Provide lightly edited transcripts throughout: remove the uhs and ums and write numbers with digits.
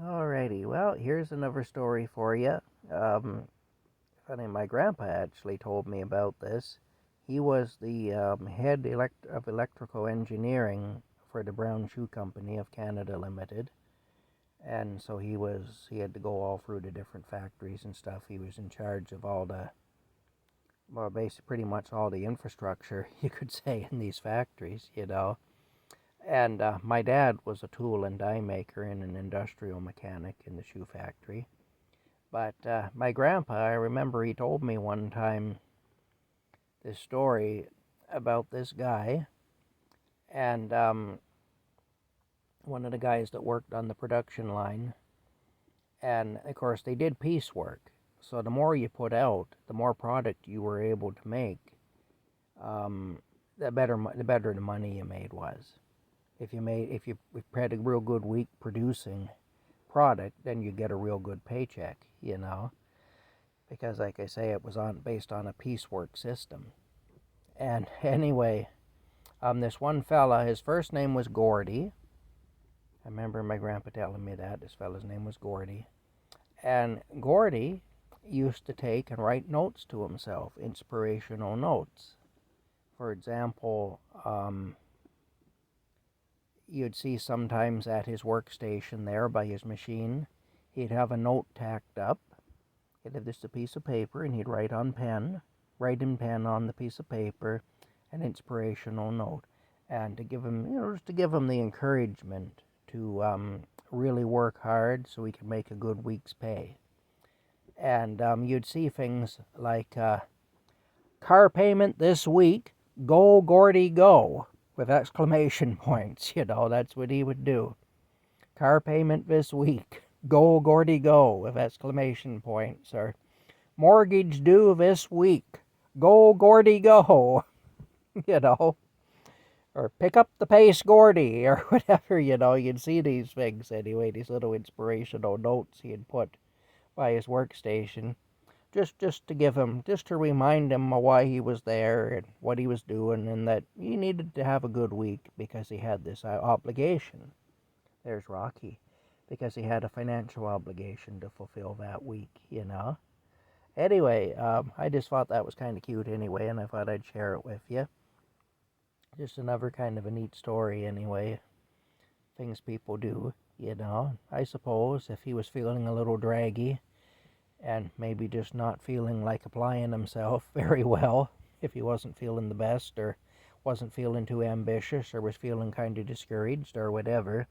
Alrighty, well, here's another story for you. Funny, my grandpa actually told me about this. He was the head of electrical engineering for the Brown Shoe Company of Canada Limited, and so he had to go all through the different factories and stuff. He was in charge of all the well, basically pretty much all the infrastructure you could say in these factories. And my dad was a tool and die maker and an industrial mechanic in the shoe factory. But my grandpa, I remember he told me one time this story about this guy and one of the guys that worked on the production line. And of course, they did piecework. So the more you put out, the more product you were able to make, the better the money you made was. If you had a real good week producing product, then you get a real good paycheck, because like I say, it was based on a piecework system. And anyway, this one fella, his first name was Gordie. I remember my grandpa telling me that this fella's name was Gordie. And Gordie used to take and write notes to himself, inspirational notes. For example, you'd see sometimes at his workstation there by his machine, he'd have a note tacked up. He'd have just a piece of paper, and he'd write in pen on the piece of paper, an inspirational note, and to give him, just to give him the encouragement to really work hard so he could make a good week's pay. And you'd see things like car payment this week, go Gordie go, with exclamation points. That's what he would do. Car payment this week, go Gordie go, with exclamation points. Or mortgage due this week, go Gordie go. you know. Or pick up the pace, Gordie, or whatever. You'd see these things anyway, these little inspirational notes he had put by his workstation, just to give him, just to remind him of why he was there and what he was doing, and that he needed to have a good week because he had this obligation. There's Rocky, because he had a financial obligation to fulfill that week. Anyway, I just thought that was kind of cute anyway, and I thought I'd share it with you. Just another kind of a neat story anyway. Things people do. I suppose if he was feeling a little draggy and maybe just not feeling like applying himself very well, if he wasn't feeling the best or wasn't feeling too ambitious or was feeling kind of discouraged or whatever.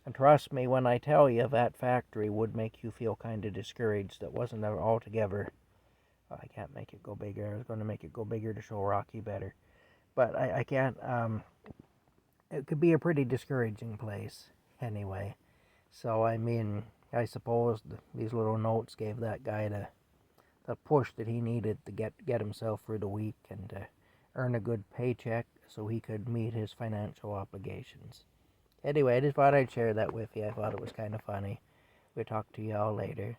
And trust me when I tell you, that factory would make you feel kind of discouraged. That wasn't altogether. I can't make it go bigger. I was going to make it go bigger to show Rocky better. But I can't. It could be a pretty discouraging place anyway. So, I suppose these little notes gave that guy the push that he needed to get himself through the week and to earn a good paycheck so he could meet his financial obligations. Anyway, I just thought I'd share that with you. I thought it was kind of funny. We'll talk to y'all later.